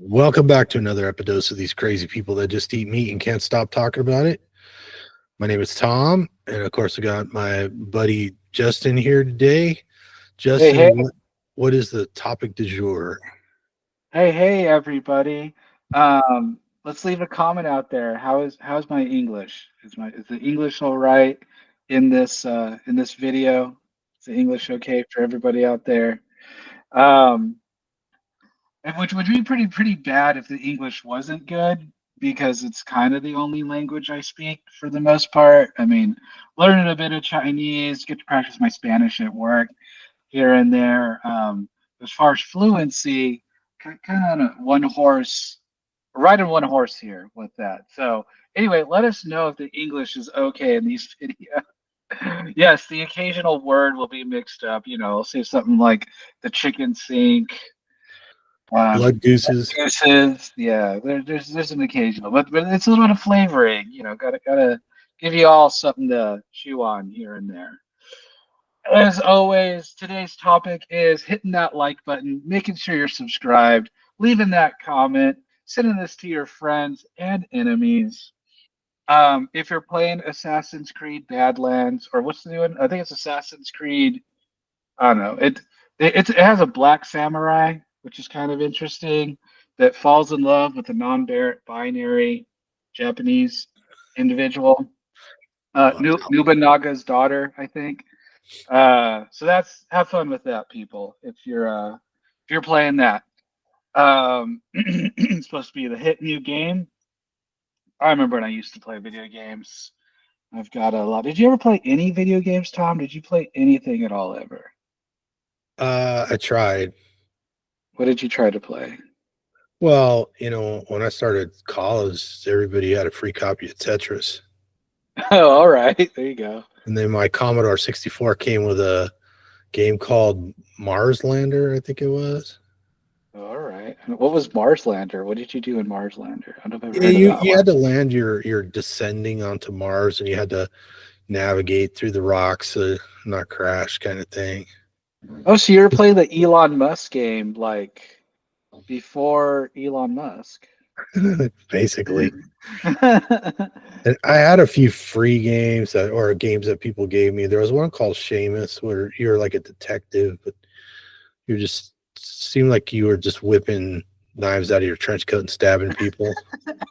Welcome back to another epidose of these crazy people that just eat meat and can't stop talking about it. My name is Tom, and of course, I got my buddy Justin here today. Hey, Justin, hey, what is the topic du jour? hey, everybody. Let's leave a comment out there. How's my English? Is the English all right in this video? Is the English okay for everybody out there? Um, and which would be pretty bad if the English wasn't good because it's kind of the only language I speak for the most part. I mean, learning a bit of Chinese, get to practice my Spanish at work here and there. As far as fluency, kind of on a one horse, riding one horse here with that. So anyway, let us know if the English is okay in these videos. Yes, the occasional word will be mixed up. I'll say something like the chicken sink, Blood gooses. gooses. Yeah, there's an occasional, but it's a little bit of flavoring. Gotta give you all something to chew on here and there. As always, today's topic is hitting that like button, making sure you're subscribed, leaving that comment, sending this to your friends and enemies. If you're playing Assassin's Creed Badlands, or what's the new one? I think it's Assassin's Creed. I don't know. It has a black samurai, which is kind of interesting, that falls in love with a non-binary Japanese individual, Nobunaga's daughter, I think. So that's have fun with that, people. If you're playing that, it's supposed to be the hit new game. I remember when I used to play video games. I've got a lot. Did you ever play any video games, Tom? Did you play anything at all ever? I tried. What did you try to play? Well, when I started college, everybody had a free copy of Tetris. Oh, all right. There you go. And then my Commodore 64 came with a game called Mars Lander, I think it was. All right. What was Marslander? What did you do in Marslander? I don't know if I've Yeah, heard of that you one. had to land you're descending onto Mars, and you had to navigate through the rocks, not crash, kind of thing. Oh, so you're playing the Elon Musk game like before Elon Musk. Basically. And I had a few free games or games that people gave me. There was one called Seamus where you're like a detective, but you just seemed like you were just whipping knives out of your trench coat and stabbing people.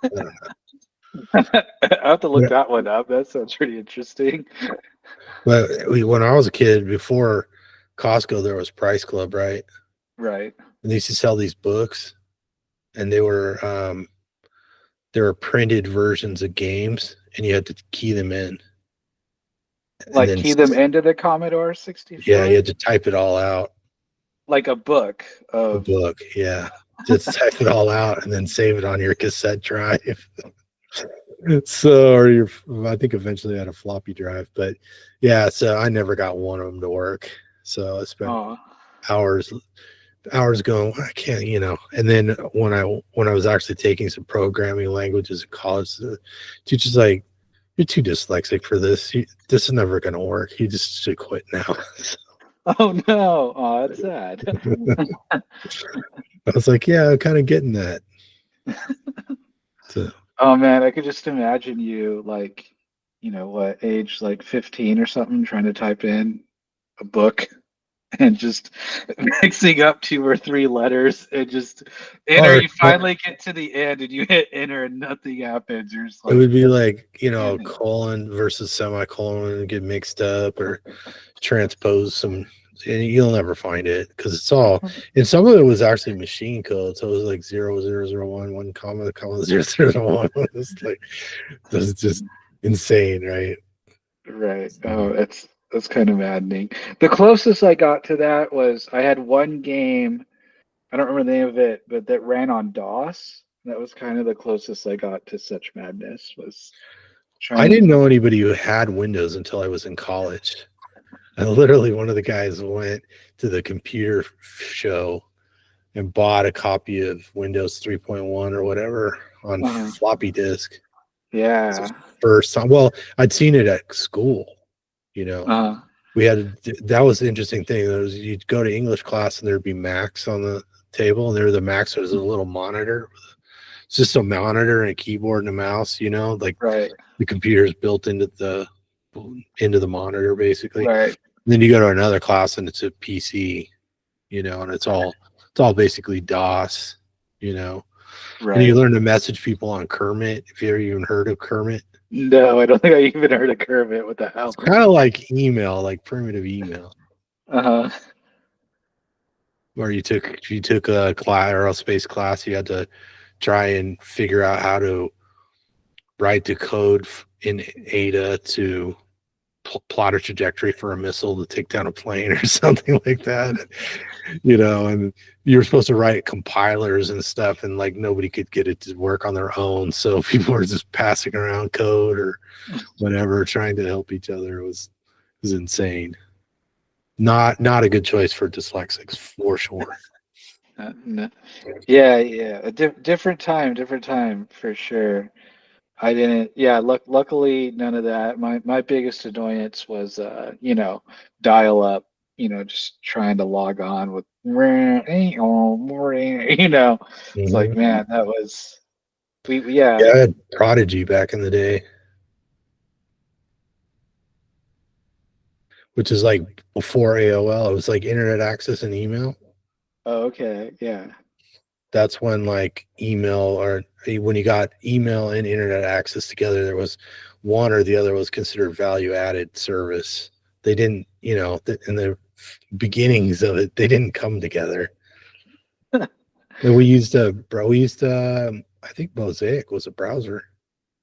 I don't I have to look know. that one up. That sounds pretty interesting. But when I was a kid, before Costco, there was Price Club, right? Right. And they used to sell these books, and they were printed versions of games, and you had to key them in, and Like then key them into the Commodore yeah, you 64? had to type it all out. Like a book A of book, yeah. Just type it all out and then save it on your cassette drive. So, or your, I think eventually I had a floppy drive, but yeah. So I never got one of them to work. So I spent oh. hours going, I can't, And then when I was actually taking some programming languages in college, the teacher's like, "You're too dyslexic for this. This is never going to work. You just should quit now." Oh no. Oh, that's sad. I was like, "Yeah, I'm kind of getting that." So, Oh man, I could just imagine you like, what, age like 15 or something, trying to type in a book and just mixing up two or three letters and just enter. or You finally get to the end and you hit enter and nothing happens. You're just it like, would be like, damn it. colon versus semicolon and get mixed up, or transpose some, and you'll never find it because it's all, and some of it was actually machine code. So it was like 0001, comma 0001. It's like, that's just insane, right? Right. Oh, that's kind of maddening. The closest I got to that was I had one game, I don't remember the name of it, but that ran on DOS. That was kind of the closest I got to such madness was I trying didn't to. know anybody who had Windows until I was in college. And literally, one of the guys went to the computer show and bought a copy of Windows 3.1 or whatever on uh floppy disk. It's the Yeah. first time. Well, I'd seen it at school. You know, Uh, we had that was the interesting thing. There was, you'd go to English class and there'd be Macs on the table, and they're the Macs. There's a little monitor. It's just a monitor and a keyboard and a mouse. Like Right. the computer's built into the monitor, basically. Right. And then you go to another class, and it's a PC. And it's all basically DOS. And you Right. learn to message people on Kermit. If you ever even heard of Kermit, No, I don't think I even heard of Kermit. What the it's hell? kind of like email, like primitive email. Uh-huh. Where if you took a aerospace class, you had to try and figure out how to write the code in Ada to plot a trajectory for a missile to take down a plane or something like that. And you were supposed to write compilers and stuff, and like nobody could get it to work on their own. So people were just passing around code or whatever, trying to help each other. It was insane. Not a good choice for dyslexics for sure. No. Yeah, yeah. Different time for sure. I didn't. Yeah, luckily none of that. My biggest annoyance was dial up. Just trying to log on with It's like, Mhm. man, that was yeah. Yeah, I had Prodigy back in the day, which is like before AOL. It was like internet access and email. Oh, okay, yeah. That's when like email, or when you got email and internet access together, there was one or the other was considered value added service. They didn't, in the beginnings of it, they didn't come together. And we used I think Mosaic was a browser.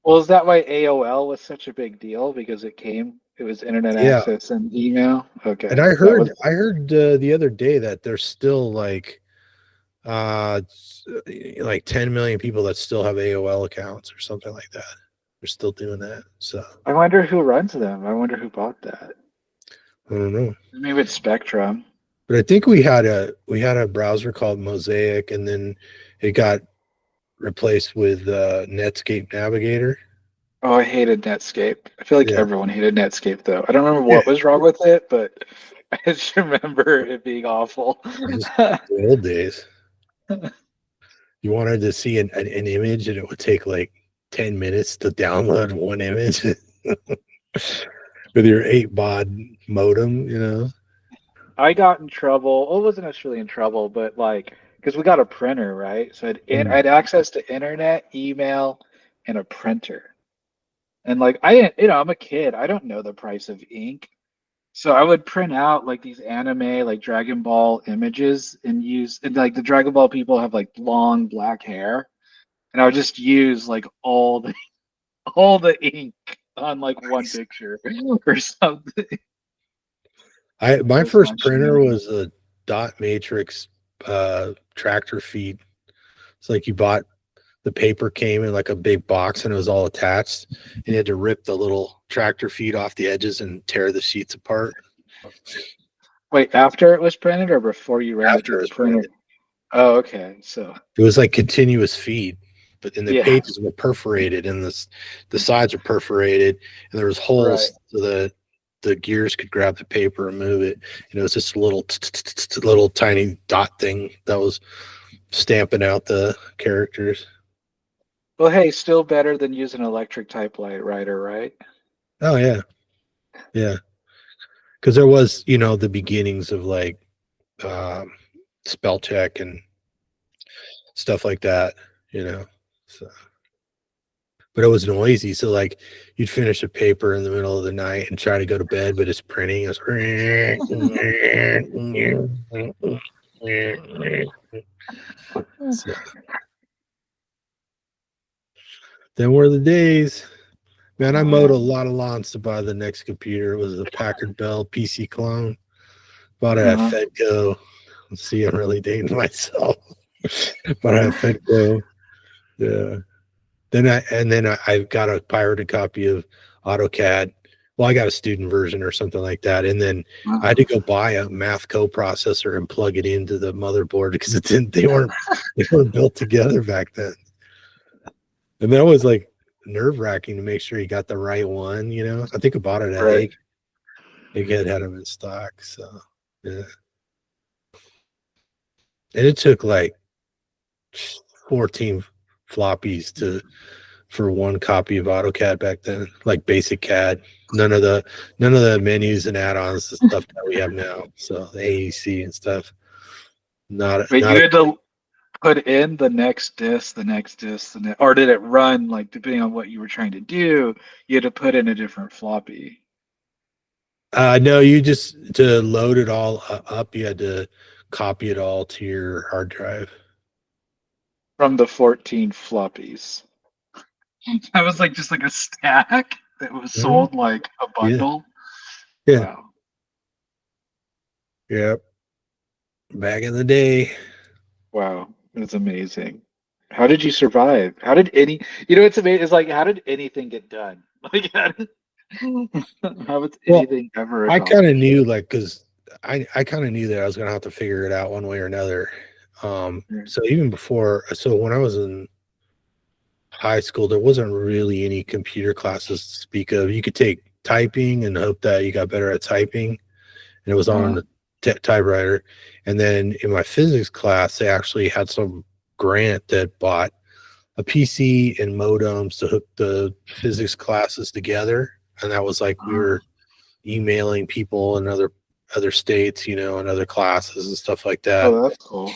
Well, is that why AOL was such a big deal? Because it was internet Yeah. access and email. And Okay, I that heard was I heard the other day that there's still uh like 10 million people that still have AOL accounts or something like that. They're still doing that. So I wonder who runs them. I wonder who bought that. I don't know. Maybe it's Spectrum. But I think we had a browser called Mosaic, and then it got replaced with Netscape Navigator. Oh, I hated Netscape. I feel like Yeah. everyone hated Netscape though. I don't remember Yeah. what was wrong with it, but I just remember it being awful. Just the old days. You wanted to see an image, and it would take like 10 minutes to download one image with your 8 baud modem. I got in trouble. Well, I wasn't necessarily in trouble, but like because we got a printer, right? So I Mm. had access to internet, email, and a printer. And like I didn't, I'm a kid. I don't know the price of ink. So I would print out like these anime, like Dragon Ball images and like the Dragon Ball people have like long black hair. And I would just use like all the all the ink on like one Nice. picture or something. My Those kind first of printer shenanigans. was a dot matrix tractor feed. It's like you bought the paper came in like a big box, and it was all attached, and you had to rip the little tractor feed off the edges and tear the sheets apart Wait, after it was printed or before you ran it after through it the was printer? printed. Oh, okay. So It was like continuous feed, but then the yeah, pages were perforated, and the sides were perforated, and there was right. holes so the gears could grab the paper and move it. And it was just a little tiny dot thing that was stamping out the characters. Well, hey, still better than using an electric typewriter, right? Oh yeah, yeah. Because there was, the beginnings of like um, spell check and stuff like that, you know. So, but it was noisy. So like you'd finish a paper in the middle of the night and try to go to bed, but it's printing. It's so, then were the days. Man, I Oh mowed a man. lot of lawns to buy the next computer. It was a Packard Bell PC clone. Bought it at Uh-huh. Fedco. Let's see, I'm really dating myself. But I had Fedco. Yeah. Then I got a pirated copy of AutoCAD. Well, I got a student version or something like that. And then I had to Uh-huh. go buy a math coprocessor and plug it into the motherboard because it didn't they weren't built together back then. And that was like nerve-wracking to make sure you got the right one. I think I bought it at Right. Egghead had them in stock. So yeah. And it took like 14 floppies to for one copy of AutoCAD back then, like basic CAD. None of the menus and add-ons, the stuff that we have now. So the AEC and stuff. Not But not you a, had to put in the next disk, the next disk, or did it run like depending on what you were trying to do? You had to put in a different floppy no, you just to load it all up, you had to copy it all to your hard drive. from the 14 floppies. That was like just like a stack that was Hmm. sold like a Yeah, bundle. yeah, Wow. yeah. Back in the day. Wow. That's amazing. How did you survive? How did any, it's amazing. It's like, how did anything get done? Like, how was Well, anything ever I kind of accomplished? knew, like, because I kind of knew that I was gonna have to figure it out one way or another. So even before, so when I was in high school, there wasn't really any computer classes to speak of. You could take typing and hope that you got better at typing, and it was on Uh, the typewriter. And then in my physics class, they actually had some grant that bought a PC and modems to hook the physics classes together, and that was like we uh, were emailing people in other states, and other classes and stuff like that. oh, that's cool.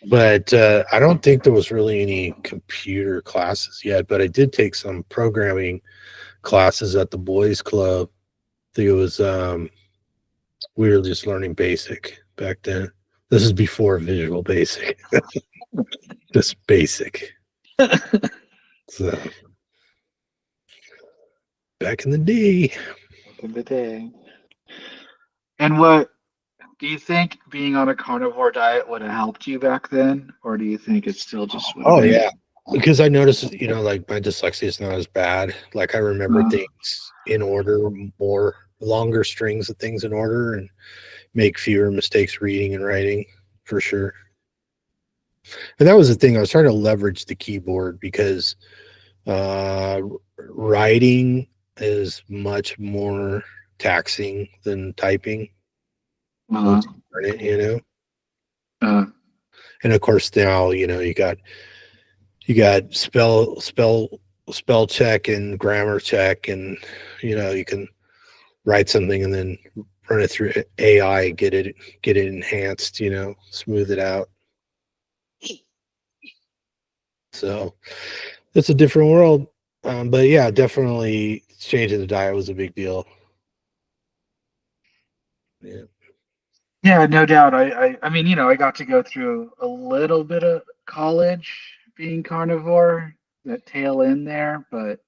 But I don't think there was really any computer classes yet. But I did take some programming classes at the boys' club. I think it was we were just learning basic back then. This is before Visual Basic, just basic. So back in the day. Back in the day. And what do you think being on a carnivore diet would have helped you back then, or do you think it still just would have Oh been? yeah, because I noticed, like my dyslexia is not as bad. Like I remember Uh, things in order, more longer strings of things in order, and make fewer mistakes reading and writing for sure. And that was the thing. I was trying to leverage the keyboard because uh, writing is much more taxing than typing uh, once you learn it. uh, And of course now, you got spell check and grammar check, and you can write something and then run it through AI, get it enhanced, smooth it out. So it's a different world. But yeah, definitely changing the diet was a big deal. Yeah. yeah, no doubt. I mean, I got to go through a little bit of college being carnivore, that tail end there, but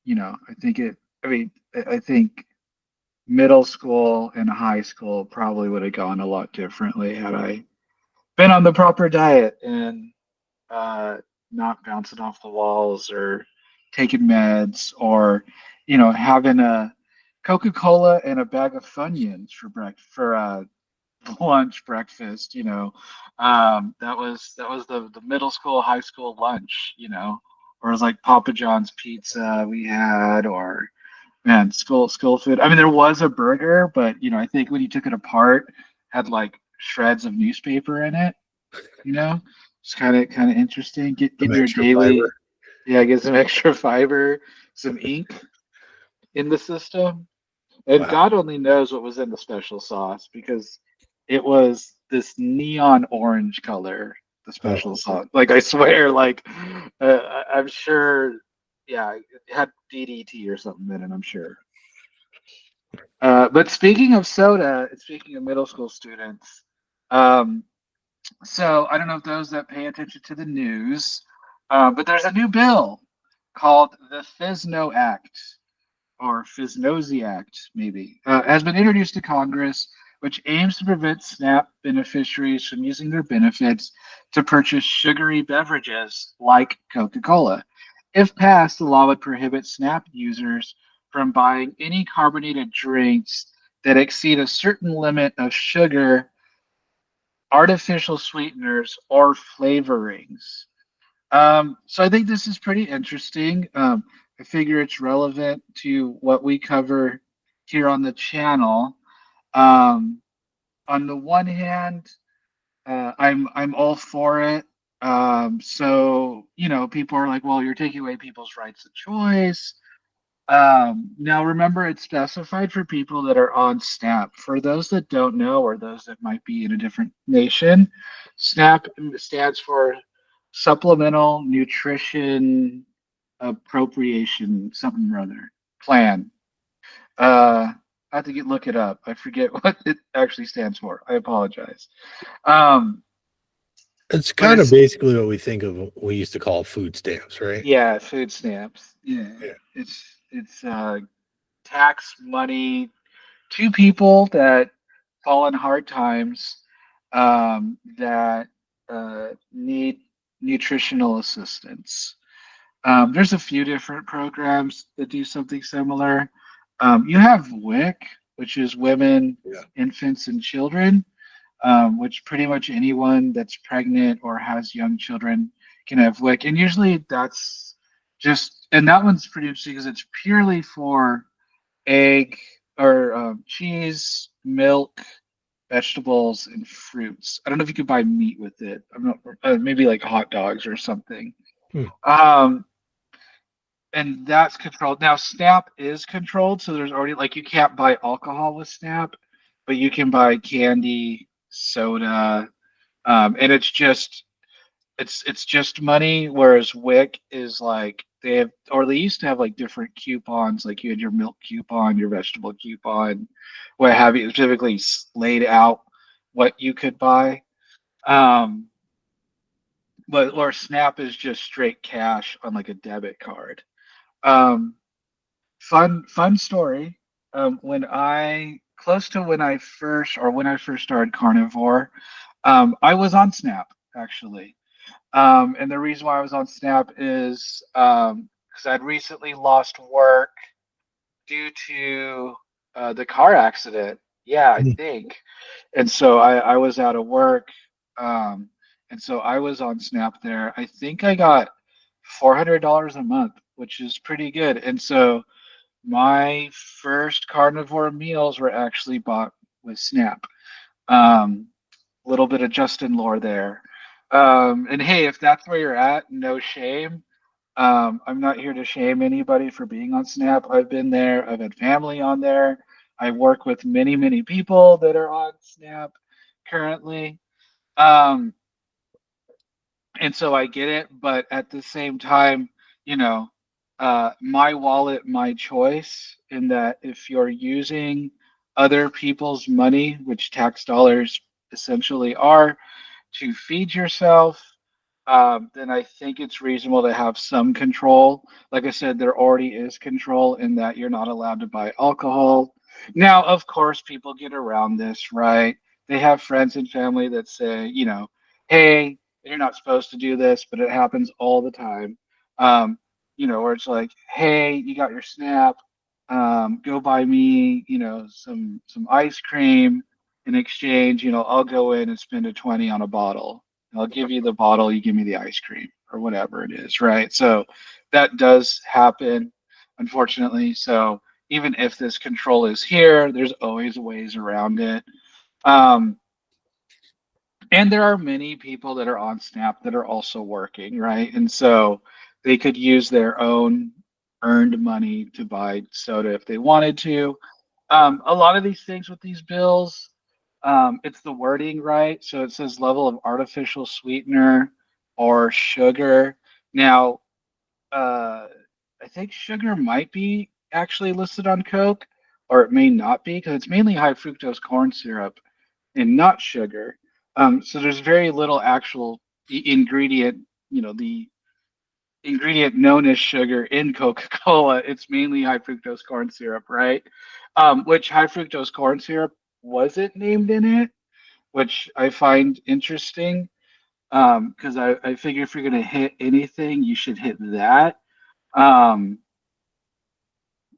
I think it. I mean, I think middle school and high school probably would have gone a lot differently had I been on the proper diet and uh, not bouncing off the walls or taking meds or having a Coca-Cola and a bag of Funyuns for breakfast for lunch breakfast. That was the middle school high school lunch. Or it was like Papa John's pizza we had, or man, school food. I mean, there was a burger, but I think when you took it apart, had like shreds of newspaper in it. It's kind of interesting. Get Some your extra fiber. daily, yeah, get some extra fiber, some ink in the system, and Wow. God only knows what was in the special sauce because it was this neon orange color. The special Oh, sauce, like I swear, like I'm sure, yeah, it had DDT or something in it. I'm sure. But speaking of soda, and speaking of middle school students, um, so I don't know if those that pay attention to the news, but there's a new bill called the FISNO Act, or FISNOZI Act, maybe, has been introduced to Congress, which aims to prevent SNAP beneficiaries from using their benefits to purchase sugary beverages like Coca-Cola. If passed, the law would prohibit SNAP users from buying any carbonated drinks that exceed a certain limit of sugar, artificial sweeteners, or flavorings. So I think this is pretty interesting. I figure it's relevant to what we cover here on the channel. Um, on the one hand, I'm all for it. So people are like, well, you're taking away people's rights of choice. Now remember, it's specified for people that are on SNAP. For those that don't know, or those that might be in a different nation, SNAP stands for Supplemental Nutrition Appropriation something or other plan. I have to look it up. I forget what it actually stands for. I apologize. Um, It's but kind of it's basically what we think of we used to call food stamps, right? yeah, food stamps. Yeah, Yeah. it's tax money to people that fall in hard times, that need nutritional assistance. There's a few different programs that do something similar. You have WIC, which is Women, Yeah. Infants, and Children, which pretty much anyone that's pregnant or has young children can have WIC. And usually that's and that one's pretty interesting because it's purely for egg or cheese, milk, vegetables, and fruits. I don't know if you could buy meat with it. I'm not, maybe like hot dogs or something. Hmm. Um, and that's controlled. Now, Snap is controlled, so there's already like you can't buy alcohol with Snap, but you can buy candy, soda, and it's just money. Whereas Wick is like they have, or they used to have like different coupons, like you had your milk coupon, your vegetable coupon, what have you. Typically laid out what you could buy. Um, but or Snap is just straight cash on like a debit card. Um, fun story. When I close to when I first started carnivore, I was on Snap actually. And the reason why I was on Snap is because I'd recently lost work due to the car accident. Yeah, I Hmm. think. And so I was out of work. Um, and so I was on Snap there. I think I got $400 a month, which is pretty good. And so my first carnivore meals were actually bought with Snap. Um, little bit of Justin lore there. And hey, if that's where you're at, no shame. I'm not here to shame anybody for being on Snap. I've been there. I've had family on there. I work with many people that are on Snap currently. Um, and so I get it, but at the same time, you know, my wallet, my choice, in that if you're using other people's money, which tax dollars essentially are, to feed yourself, then I think it's reasonable to have some control. Like I said, there already is control in that you're not allowed to buy alcohol. Now, of course, people get around this, right? They have friends and family that say, hey, you're not supposed to do this, but it happens all the time. Um, where it's like, hey, you got your snap, go buy me, some ice cream in exchange. I'll go in and spend a 20 on a bottle. I'll give you the bottle, you give me the ice cream or whatever it is, right? So that does happen, unfortunately. So even if this control is here, there's always ways around it. Um, and there are many people that are on Snap that are also working, right? And so they could use their own earned money to buy soda if they wanted to. A lot of these things with these bills, it's the wording, right? So it says level of artificial sweetener or sugar. Now, uh, I think sugar might be actually listed on Coke, or it may not be because it's mainly high fructose corn syrup and not sugar. So there's very little actual ingredient, the ingredient known as sugar in Coca-Cola. It's mainly high fructose corn syrup, right? Which high fructose corn syrup wasn't named in it, which I find interesting because I figure if you're going to hit anything, you should hit that, um,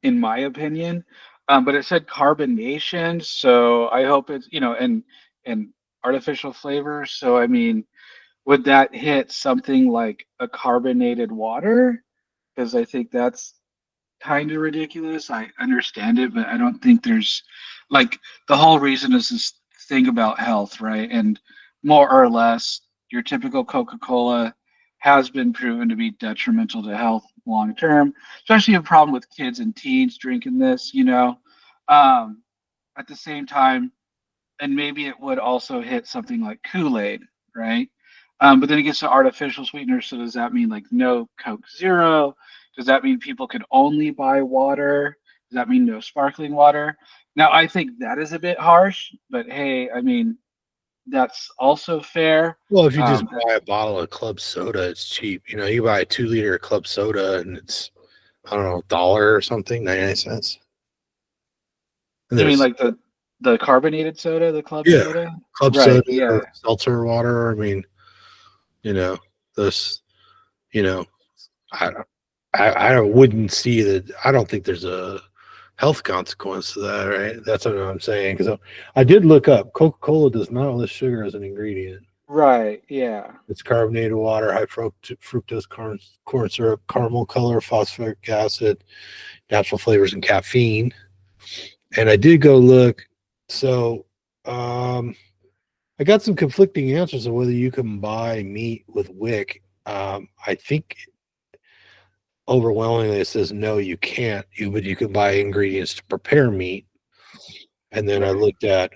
in my opinion. But it said carbonation, so I hope it's, and artificial flavors. So, I mean, would that hit something like a carbonated water? Because I think that's kind of ridiculous. I understand it, but I don't think there's like the whole reason is this thing about health, right? And more or less, your typical Coca-Cola has been proven to be detrimental to health long term, especially a problem with kids and teens drinking this, you know. Um, at the same time, and maybe it would also hit something like Kool-Aid, right? But then it gets to artificial sweeteners. So does that mean like no Coke Zero? Does that mean people could only buy water? Does that mean no sparkling water? Now, I think that is a bit harsh, but hey, I mean, that's also fair. Well, if you just Um, buy a bottle of club soda, it's cheap. You know, you buy a 2 liter club soda and it's, I don't know, $1 or something, 99 cents. And you mean there's, like the carbonated soda, the club yeah, soda? club Right. soda Yeah. or seltzer water. I mean, you know, those, you know, I, I wouldn't see that. I don't think there's a health consequence to that, right? That's what I'm saying. Because I did look up Coca Cola does not list sugar as an ingredient. Right. Yeah. It's carbonated water, high fructose corn syrup, caramel color, phosphoric acid, natural flavors, and caffeine. And I did go look. So um, I got some conflicting answers on whether you can buy meat with wick. I think overwhelmingly it says no, you can't. But you can buy ingredients to prepare meat. And then I Right. looked at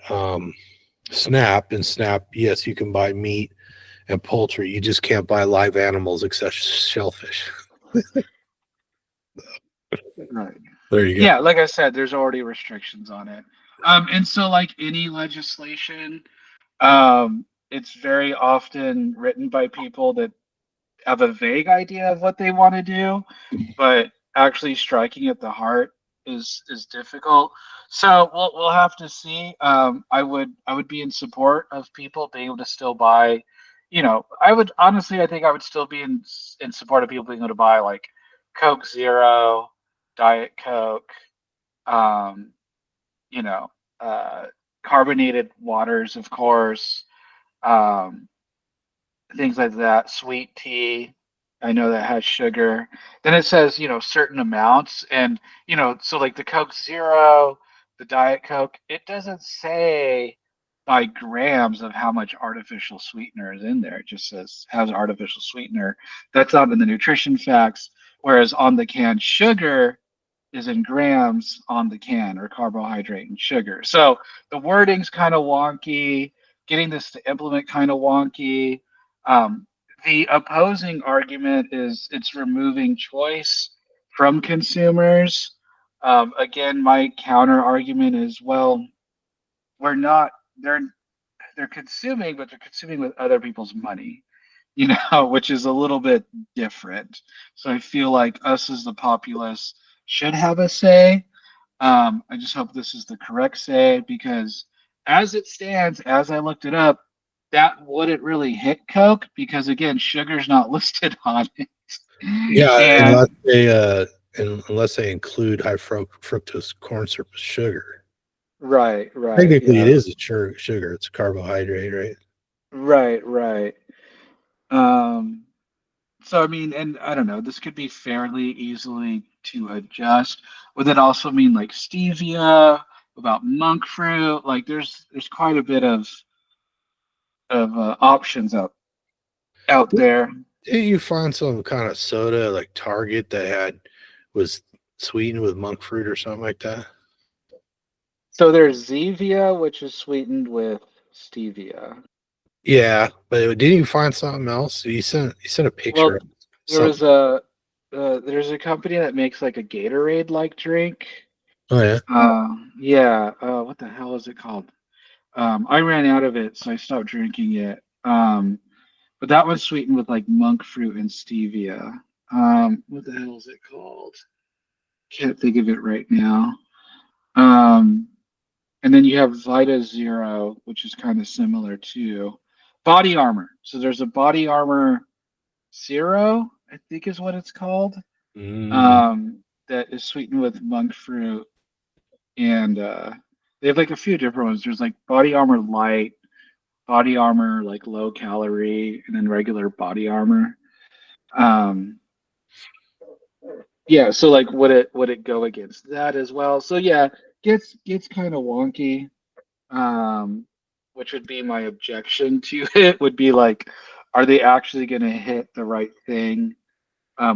Snap, and Snap, yes, you can buy meat and poultry. You just can't buy live animals except shellfish. Right. There you go. Yeah, like I said, there's already restrictions on it. And so like any legislation, it's very often written by people that have a vague idea of what they want to do, but actually striking at the heart is difficult. So we'll have to see. I would be in support of people being able to still buy. You know, I would honestly, I think I would still be in support of people being able to buy like Coke Zero, Diet Coke, um, you know, uh, carbonated waters, of course, um, things like that, sweet tea. I know that has sugar. Then it says, certain amounts. And, so like the Coke Zero, the Diet Coke, it doesn't say by grams of how much artificial sweetener is in there. It just says has artificial sweetener. That's not in the nutrition facts. Whereas on the canned sugar, is in grams on the can or carbohydrate and sugar. So the wording's kind of wonky. Getting this to implement kind of wonky. Um, the opposing argument is it's removing choice from consumers. Again, my counter argument is, well, we're not. They're consuming, but they're consuming with other people's money, which is a little bit different. So I feel like us as the populace should have a say. I just hope this is the correct say because as it stands, as I looked it up, that wouldn't really hit Coke because again, sugar's not listed on it. Yeah, And unless they include high fructose corn syrup as sugar. right, right, Technically, it yeah, is a sugar. It's a carbohydrate, right? right, right. Um, So I mean, and I don't know, this could be fairly easily to adjust. Would that also mean like stevia, about monk fruit? Like there's quite a bit of options out there. Didn't you find some kind of soda like Target that was sweetened with monk fruit or something like that? So there's Zevia, which is sweetened with stevia. Yeah, but didn't you find something else? You sent a picture Well, of there was something. there's a company that makes like a Gatorade like drink. Oh yeah. Yeah. What the hell is it called? I ran out of it, so I stopped drinking it. But that one's sweetened with like monk fruit and stevia. What the hell is it called? Can't think of it right now. Um, and then you have Vita Zero, which is kind of similar too. Body Armor. So there's a Body Armor Zero, I think is what it's called. Mm. Um, that is sweetened with monk fruit, and they have like a few different ones. There's like Body Armor Light, Body Armor like low calorie, and then regular Body Armor. Um, yeah, so like would it go against that as well? So yeah, gets kind of wonky. Um, which would be my objection to it, would be like, are they actually going to hit the right thing?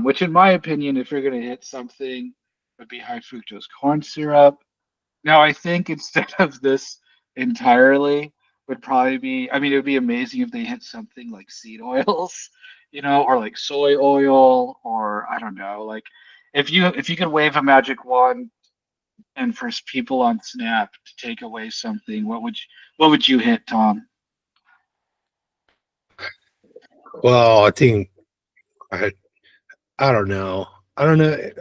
Which, in my opinion, if you're going to hit something, would be high fructose corn syrup. Now, I think instead of this entirely, would probably be, I mean, it would be amazing if they hit something like seed oils, or like soy oil, or I don't know, like if you could wave a magic wand and for people on Snap to take away something, what would you hit, Tom? Well, I think I I don't know. I don't know.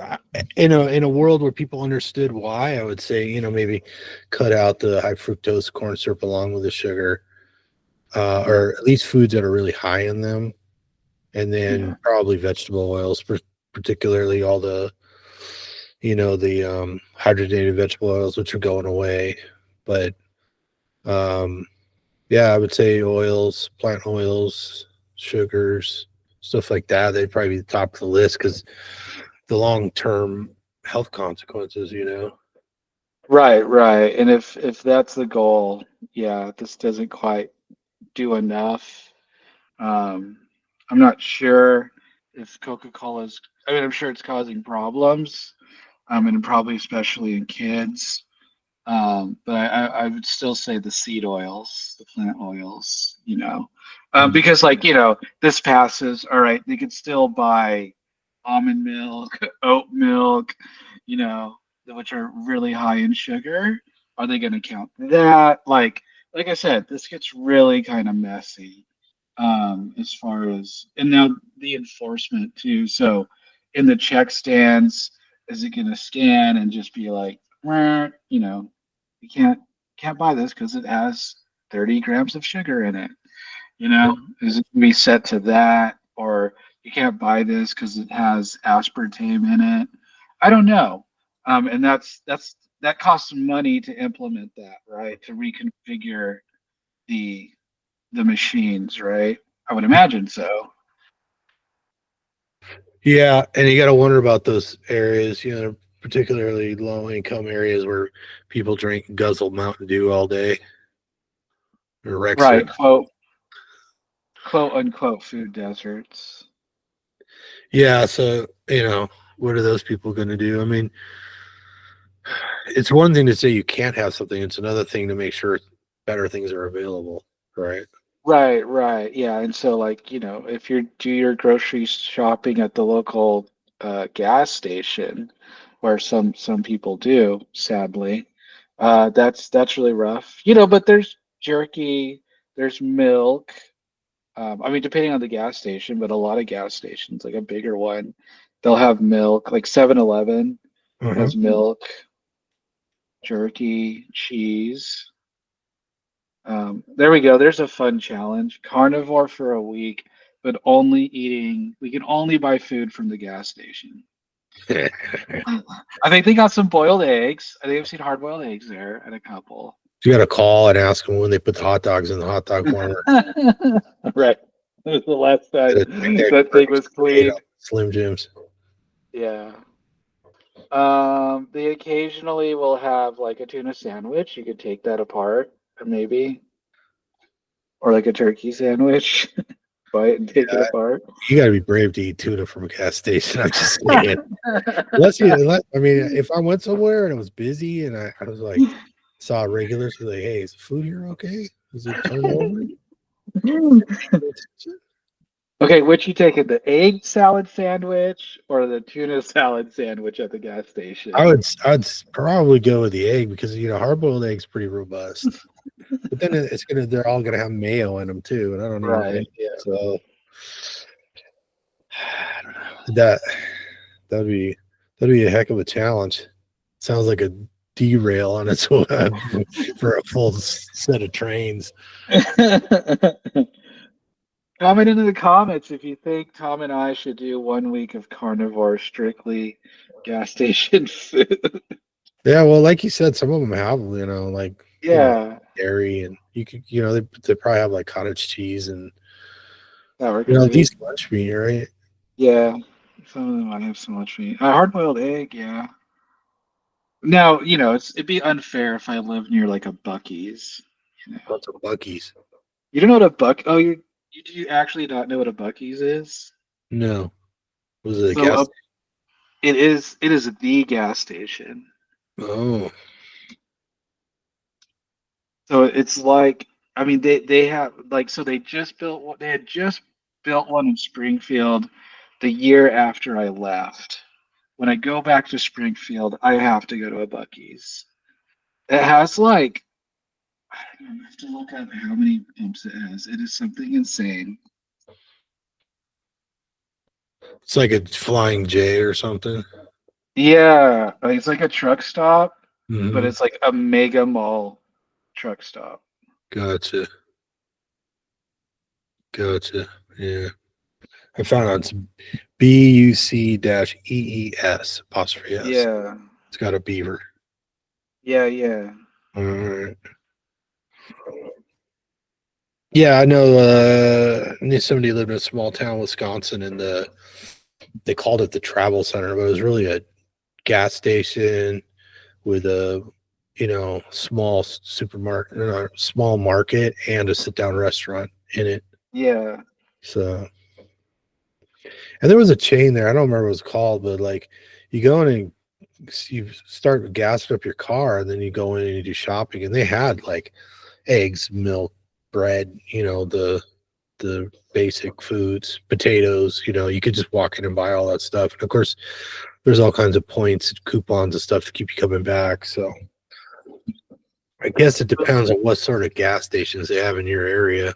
In a world where people understood why, I would say, maybe cut out the high fructose corn syrup along with the sugar, Yeah, or at least foods that are really high in them, and yeah, then probably vegetable oils, particularly all the hydrogenated vegetable oils, which are going away. But um, yeah, I would say oils, plant oils, sugars, stuff like that. They'd probably be the top of the list because the long term health consequences. right, right. And if that's the goal, yeah, this doesn't quite do enough. Um, I'm not sure if Coca-Cola's, I mean, I'm sure it's causing problems, and probably especially in kids. But I would still say the seed oils, the plant oils, because like, this passes, all right, they could still buy almond milk, oat milk, you know, which are really high in sugar. Are they going to count that? Like I said, this gets really kind of messy, as far as, and now the enforcement too. So in the check stands, is it going to scan and just be like, "Meh," you can't buy this because it has 30 grams of sugar in it. Is it going to be set to that, or you can't buy this because it has aspartame in it? I don't know. And that costs money to implement that, right? To reconfigure the the machines, right? I would imagine so. Yeah, and you got to wonder about those areas, particularly low income areas where people drink guzzle Mountain Dew all day or Rexer. Right, quote unquote food deserts. Yeah, so what are those people going to do? I mean, it's one thing to say you can't have something; it's another thing to make sure better things are available, right? Right, right. Yeah. And so like, if you do your grocery shopping at the local gas station, where some people do, sadly, that's really rough. But there's jerky, there's milk. I mean, depending on the gas station, but a lot of gas stations, like a bigger one, they'll have milk, like 7-Eleven Uh-huh. has milk, jerky, cheese. There we go. There's a fun challenge. Carnivore for a week, but we can only buy food from the gas station. I think they got some boiled eggs. I think I've seen hard boiled eggs there at a couple. You got to call and ask them when they put the hot dogs in the hot dog warmer. Right. It was the last time Check their that thing was potato, cleaned. Slim Jims. Yeah. They occasionally will have like a tuna sandwich. You could take that apart, maybe, or like a turkey sandwich. Buy it and take it apart. You got to be brave to eat tuna from a gas station. I'm just saying. I mean, if I went somewhere and it was busy and I was like, saw regulars, like, hey, is the food here okay? Is it turned over? Okay, which you taking, the egg salad sandwich or the tuna salad sandwich at the gas I station? would I'd probably go with the egg because hard boiled eggs pretty robust. But then they're all gonna have mayo in them too, and I don't eat mayo. Right. Yeah. So I don't know. That'd be a heck of a challenge. Sounds like a derail on its own for a full set of trains. Comment in the comments if you think Tom and I should do 1 week of carnivore, strictly gas station food. Yeah, well, like you said, some of them have, like, Yeah, dairy, and you could, they probably have like cottage cheese and, sour cream. decent lunch meat, right? Yeah, some of them might have so much meat. A hard-boiled egg, yeah. Now, it'd be unfair if I live near like a Bucky's, Lots of Bucky's. You don't know what a buck? Oh, you do you actually not know what a Bucky's is? No. Was it a So gas? it is the gas station. Oh, So it's like, I mean, they have like, so they had just built one in Springfield the year after I left. When I go back to Springfield, I have to go to a Bucky's. It has like, I don't know, I have to look up how many pumps it has. It is something insane. it's like a Flying J or something. Yeah, like, it's like a truck stop, but Hmm. it's like a mega mall truck stop. Gotcha. Gotcha. Yeah. I found out it's BUC-EES apostrophe S. Yeah, It's got a beaver. yeah, yeah, All right. Yeah, I know. Knew somebody lived in a small town, Wisconsin, and they called it the travel center, but it was really a gas station with a small supermarket, small market, and a sit down restaurant in it. yeah. So, and there was a chain there. I don't remember what it was called, but like you go in and you start gassing up your car, and then you go in and you do shopping, and they had like eggs, milk, bread, the basic foods, potatoes, you could just walk in and buy all that stuff. And of course, there's all kinds of points, coupons, and stuff to keep you coming back. So I guess it depends on what sort of gas stations they have in your area.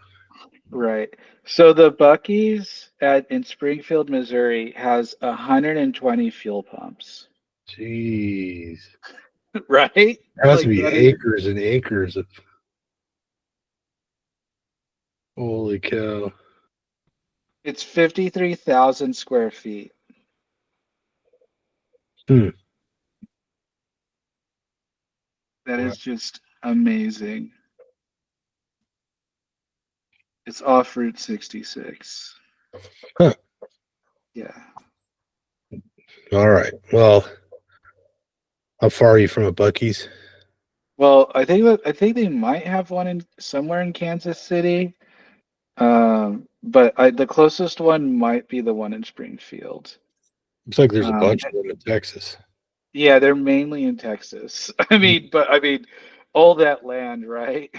Right. So the Bucky's in Springfield, Missouri has 120 fuel pumps. Jeez. Right? There has to Like be that is acres and acres of holy cow. it's 53,000 square feet. Hmm. That Wow. is just amazing. It's off Route 66. Huh. Yeah. All right. Well, how far are you from a Bucky's? Well, I think they might have one in somewhere in Kansas City. But the closest one might be the one in Springfield. Looks like there's a Um, bunch of them in Texas. yeah, they're mainly in Texas. I mean, all that land, right?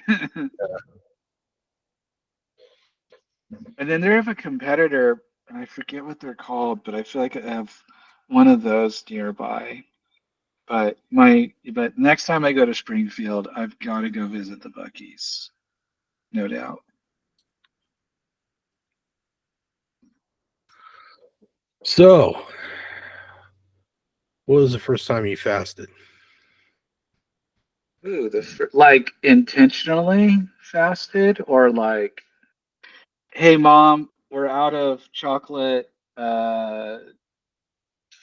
And then they have a competitor, and I forget what they're called, but I feel like I have one of those nearby. But next time I go to Springfield, I've got to go visit the Bucky's, no doubt. So, what was the first time you fasted? Ooh, like intentionally fasted or like, hey mom, we're out of chocolate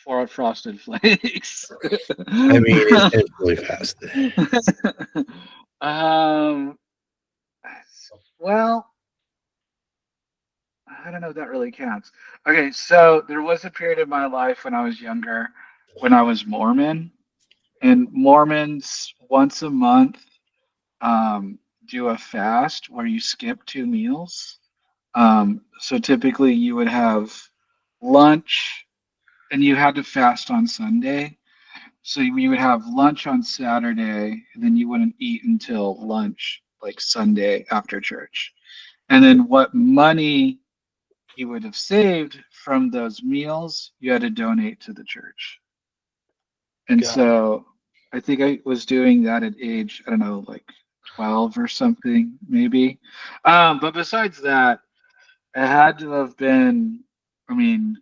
for frosted flakes. I mean, intentionally fasted. um, well, I don't know if that really counts. Okay, so there was a period of my life when I was younger when I was Mormon, and Mormons once a month do a fast where you skip 2 meals. So typically you would have lunch and you had to fast on Sunday. So you would have lunch on Saturday and then you wouldn't eat until lunch, like Sunday after church. And then what money you would have saved from those meals, you had to donate to the church. And God, so I think I was doing that at age, I don't know, like 12 or something, maybe. But besides that, it had to have been, I mean,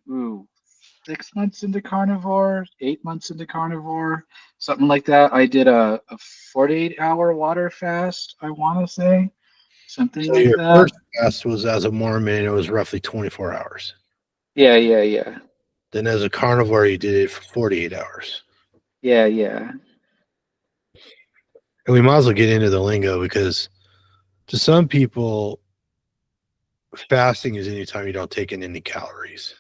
6 months into carnivore, 8 months into carnivore, something like that. I did a 48-hour water fast, I want to say, something so like your that. first fast was as a Mormon, it was roughly 24 hours. Yeah, yeah, yeah. Then as a carnivore, you did it for 48 hours. Yeah, yeah. And we might as well get into the lingo because to some people, fasting is anytime you don't take in any calories.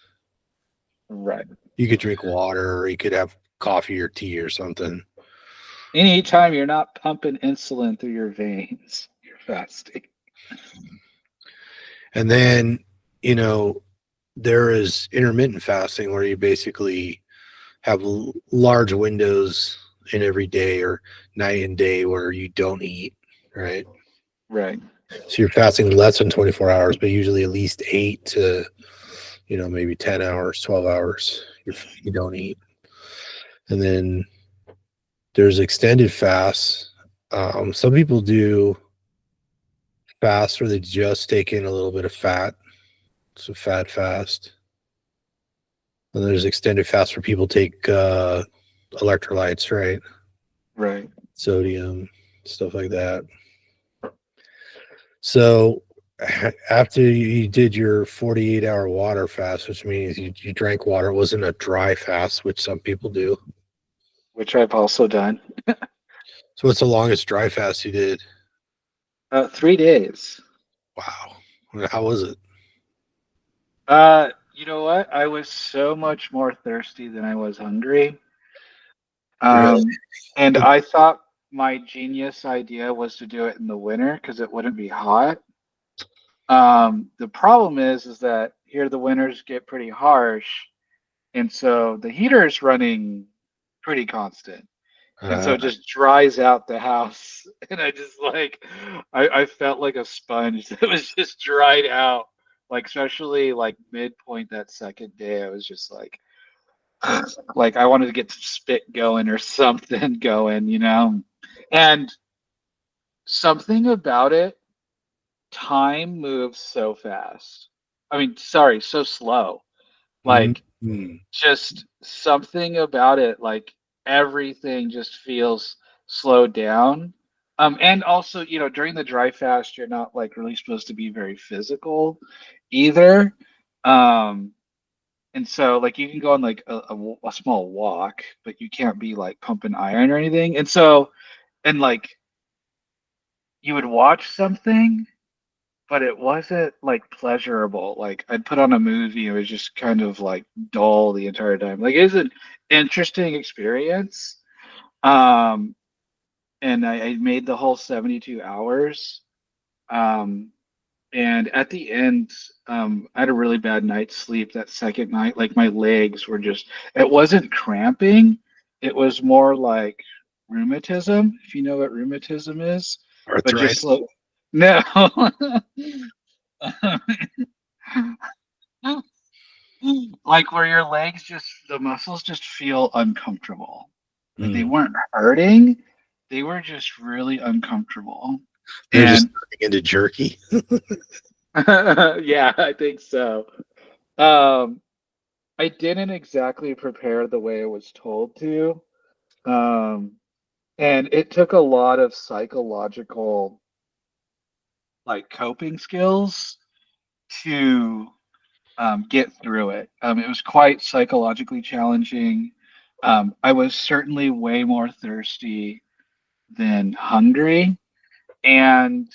Right. You could drink water or you could have coffee or tea or something. Anytime you're not pumping insulin through your veins. fasting. And then, you know, there is intermittent fasting where you basically have large windows in every day or night and day where you don't eat, right? Right. So you're fasting less than 24 hours, but usually at least 8 to, maybe 10 hours, 12 hours you don't eat. And then there's extended fasts. Some people do fasts where they just take in a little bit of fat. It's a fat fast. And there's extended fast where people take electrolytes, right? Right. Sodium, stuff like that. So after you did your 48-hour water fast, which means you drank water, it wasn't a dry fast, which some people do. Which I've also done. So what's the longest dry fast you did? 3 days. Wow. How was it? You know what? I was so much more thirsty than I was hungry. Really? Um, and I thought my genius idea was to do it in the winter because it wouldn't be hot. The problem is that here the winters get pretty harsh, and so the heater is running pretty constant. And so Uh, it just dries out the house. And I just like I felt like a sponge that was just dried out. Like especially like midpoint that second day, I was just like I wanted to get some spit going or something going. And something about it, time moves so fast. I mean, sorry, so slow. Like mm, just something about it, like everything just feels slowed down. And also, during the dry fast, you're not like really supposed to be very physical either. Um, and so like you can go on like a small walk, but you can't be like pumping iron or anything. And so, and like you would watch something, but it wasn't like pleasurable. Like I'd put on a movie, it was just kind of like dull the entire time. Like it's an interesting experience. Um, and I made the whole 72 hours. Um, and at the end, I had a really bad night's sleep that second night. Like my legs were just, it wasn't cramping. It was more like rheumatism, if you know what rheumatism is, but arthritis. just like, no. Like where your legs just the muscles just feel uncomfortable. Like they Mm. weren't hurting, they were just really uncomfortable. They're just And turning into jerky. yeah, I think so. Um, I didn't exactly prepare the way I was told to. Um, and it took a lot of psychological like coping skills to get through it. It was quite psychologically challenging. I was certainly way more thirsty than hungry, and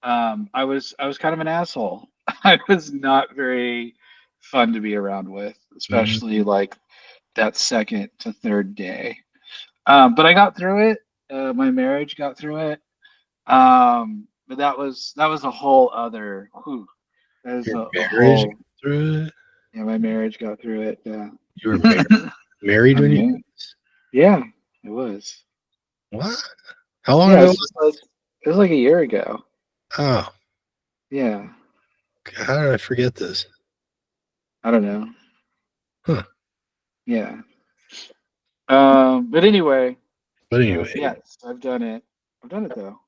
I was kind of an asshole. I was not very fun to be around with, Mm. especially like that second to third day. But I got through it. My marriage got through it. But that was a whole other. Whew, that is Your a marriage whole. got through it? Yeah, my marriage got through it. Yeah. You were married when I'm you did married. this? Yeah, it was. What? How long Yeah, ago it was was like this? it was like a year ago. Oh, Yeah, how did I forget this? I don't know. Huh. Yeah. But anyway, But anyway. yes, I've done it. I've done it though.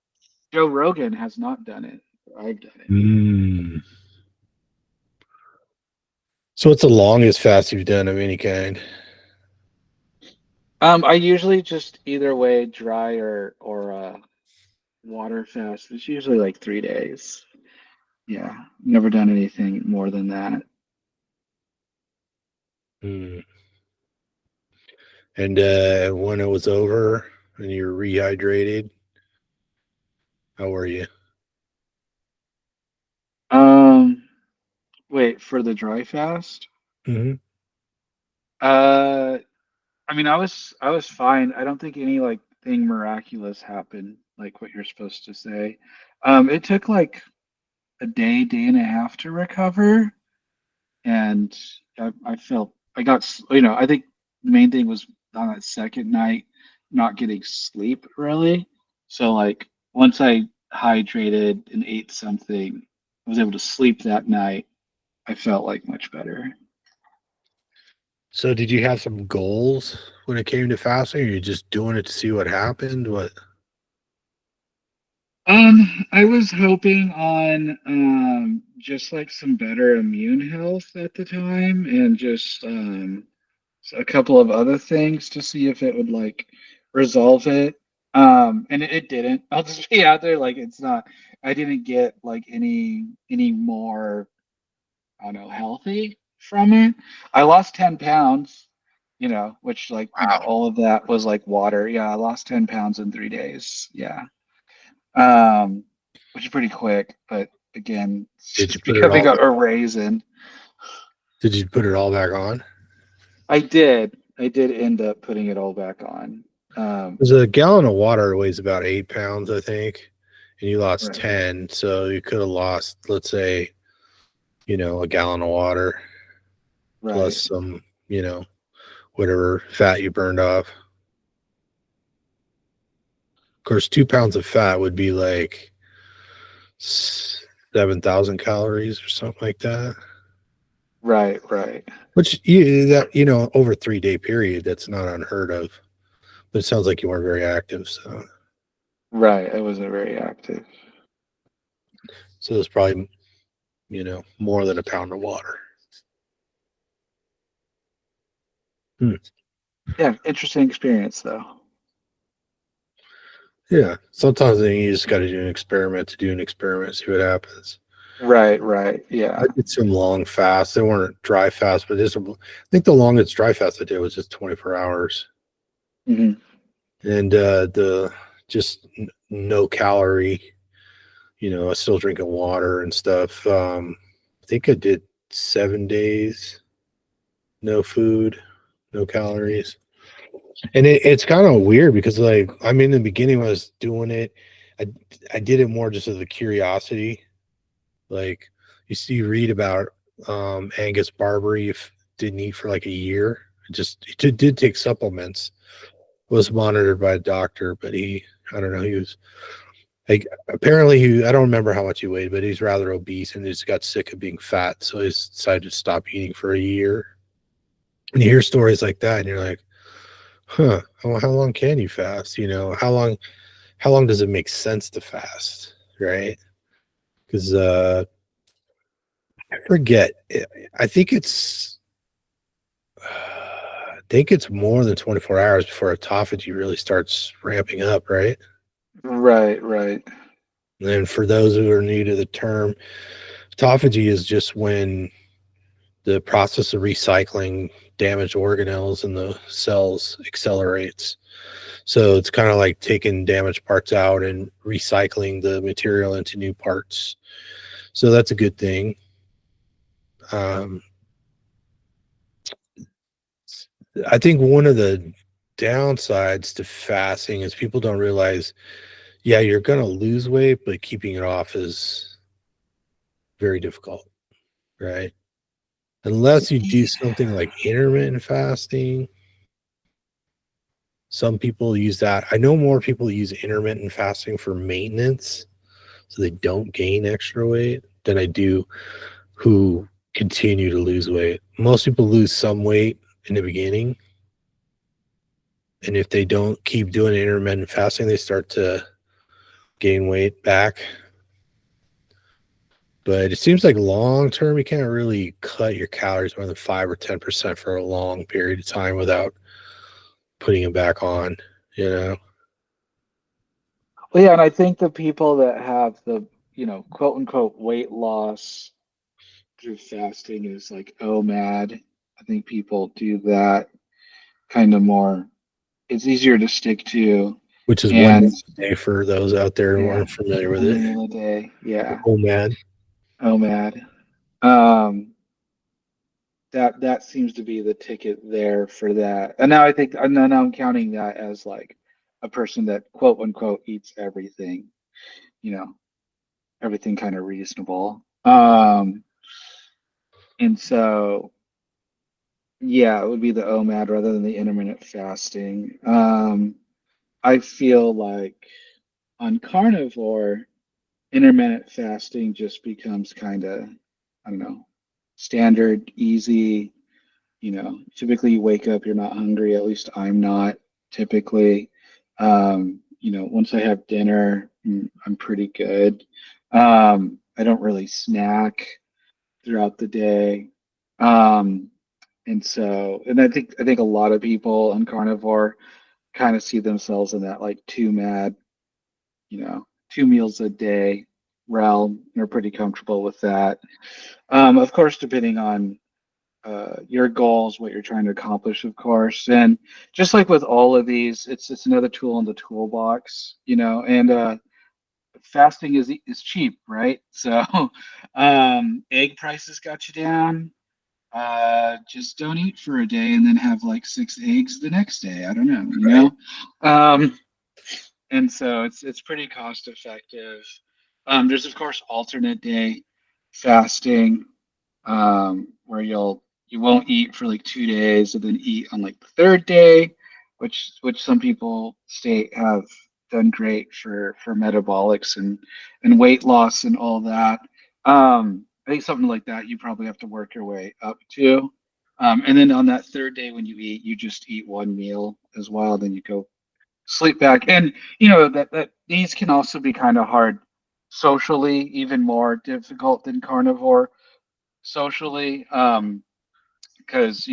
Joe Rogan has not done it. I've done it. Mm. So what's the longest fast you've done of any kind? I usually just either way dry or water fast. It's usually like 3 days. Yeah, never done anything more than that. Mm. And when it was over and you were rehydrated, how were you? Um, Wait for the dry fast. Hmm. Uh, I mean, I was fine. I don't think any like thing miraculous happened, like what you're supposed to say. It took like a day and a half to recover, and I felt I got I think the main thing was on that second night not getting sleep really. So like once I hydrated and ate something, I was able to sleep that night. I felt like much better. So did you have some goals when it came to fasting? Or you just doing it to see what happened? What? I was hoping on just like some better immune health at the time and just a couple of other things to see if it would like resolve it. And it didn't. I'll just be out there like it's not. I didn't get like any more, I don't know, healthy from it. I lost 10 pounds, which like, Wow. all of that was like water. Yeah, I lost 10 pounds in 3 days. Yeah. Um, which is pretty quick, but again, it's Did you just put it becoming all? a raisin. Did you put it all back on? I did. I did end up putting it all back on. Um, Because a gallon of water weighs about 8 pounds, I think, and you lost right, 10. So you could have lost, let's say, a gallon of water plus right, some, whatever fat you burned off. Of course, 2 pounds of fat would be like 7,000 calories or something like that. right. Which over a 3 day period, that's not unheard of. But it sounds like you weren't very active, Right. I wasn't very active. so it's probably more than a pound of water. Hmm. Yeah, interesting experience though. Yeah, sometimes you just got to do an experiment to do an experiment, see what happens. Right. I Yeah. did some long fasts. They weren't dry fasts, but I think the longest dry fast I did was just 24 hours, Hmm. and the just no calorie. I was still drinking water and stuff. I think I did 7 days, no food, no calories. And it's kind of weird because, like, I mean, in the beginning when I was doing it, I I did it more just as a curiosity. Like, you read about Angus Barbary, if didn't eat for like a year. Did take supplements, was monitored by a doctor, but I don't know, he was like, apparently I don't remember how much he weighed, but he's rather obese and he just got sick of being fat, so he decided to stop eating for a year. And you hear stories like that, and you're like, huh, how long can you fast? How long does it make sense to fast, right? Because I forget. I think it's more than 24 hours before autophagy really starts ramping up, right? Right. And for those who are new to the term, autophagy is just when the process of recycling damaged organelles in the cells accelerates. So it's kind of like taking damaged parts out and recycling the material into new parts. So that's a good thing. Um, I think one of the downsides to fasting is people don't realize, yeah, you're going to lose weight, but keeping it off is very difficult, right? Unless you do something like intermittent fasting. Some people use that. I know more people use intermittent fasting for maintenance so they don't gain extra weight than I do who continue to lose weight. Most people lose some weight in the beginning, and if they don't keep doing intermittent fasting, they start to gain weight back. But it seems like long term, you can't really cut your calories more than 5 or 10% for a long period of time without putting them back on, you know? Well, yeah, and I think the people that have the, quote unquote weight loss through fasting is like OMAD. I think people do that kind of more. It's easier to stick to. Which is one And day for those out there who yeah, aren't familiar with one it. meal a day. Yeah. Oh, man. OMAD. Um, that seems to be the ticket there for that. And now I think, and then I'm counting that as like a person that quote unquote eats everything, you know. everything kind of reasonable. And so yeah, it would be the OMAD rather than the intermittent fasting. I feel like on carnivore, intermittent fasting just becomes kind of, I don't know, standard, easy. Typically you wake up, you're not hungry. At least I'm not typically. Once I have dinner, I'm pretty good. I don't really snack throughout the day. Um, and I think a lot of people on carnivore kind of see themselves in that like two meals a day realm. They're pretty comfortable with that. Of course, depending on your goals, what you're trying to accomplish, of course. And just like with all of these, it's another tool in the toolbox, and fasting is cheap, right? So egg prices got you down. Just don't eat for a day and then have like 6 eggs the next day. I don't know. Right. Um, and so it's pretty cost effective. There's of course alternate day fasting, where you won't eat for like 2 days and then eat on like the third day, which some people state have done great for metabolics and weight loss and all that. I think something like that you probably have to work your way up to. And then on that third day when you eat, you just eat one meal as well. Then you go sleep back. And that these can also be kind of hard socially, even more difficult than carnivore socially, because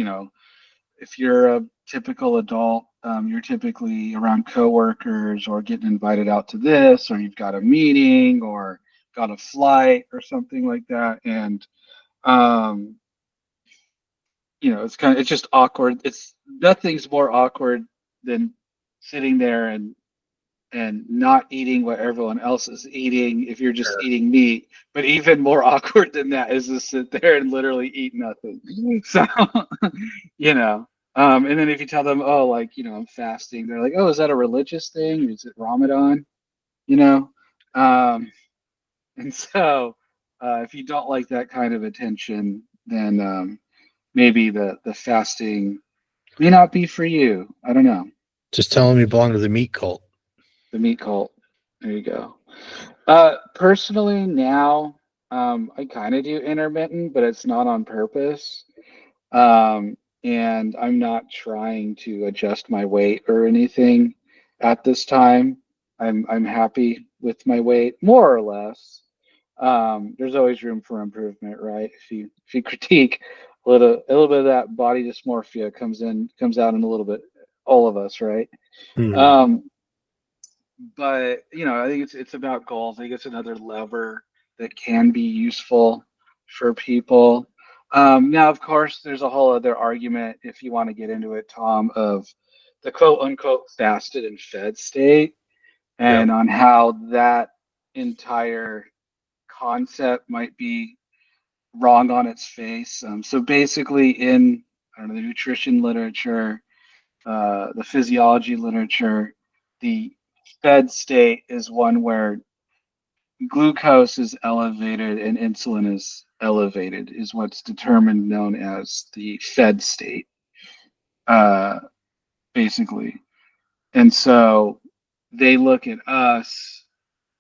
if you're a typical adult, you're typically around coworkers or getting invited out to this, or you've got a meeting or got a flight or something like that. And um, it's just awkward. It's Nothing's more awkward than sitting there and not eating what everyone else is eating if you're just Sure. eating meat. But even more awkward than that is to sit there and literally eat nothing. So, and then if you tell them, oh, like, I'm fasting, they're like, oh, is that a religious thing? Is it Ramadan? You know? Um, and so if you don't like that kind of attention, then maybe the fasting may not be for you. I don't know. Just tell them you belong to the meat cult. The meat cult. There you go. Personally, now I kind of do intermittent, but it's not on purpose. And I'm not trying to adjust my weight or anything at this time. I'm happy with my weight, more or less. There's always room for improvement, right? If you critique a little bit of that body dysmorphia comes out in a little bit, all of us, right? Hmm. Um, but I think it's about goals. I think it's another lever that can be useful for people. Now, of course, there's a whole other argument if you want to get into it, Tom, of the quote unquote fasted and fed state, Yep. and on how that entire concept might be wrong on its face. So basically, in I don't know, the nutrition literature, the physiology literature, the fed state is one where glucose is elevated and insulin is elevated, is what's determined known as the fed state, uh, basically. And so they look at us.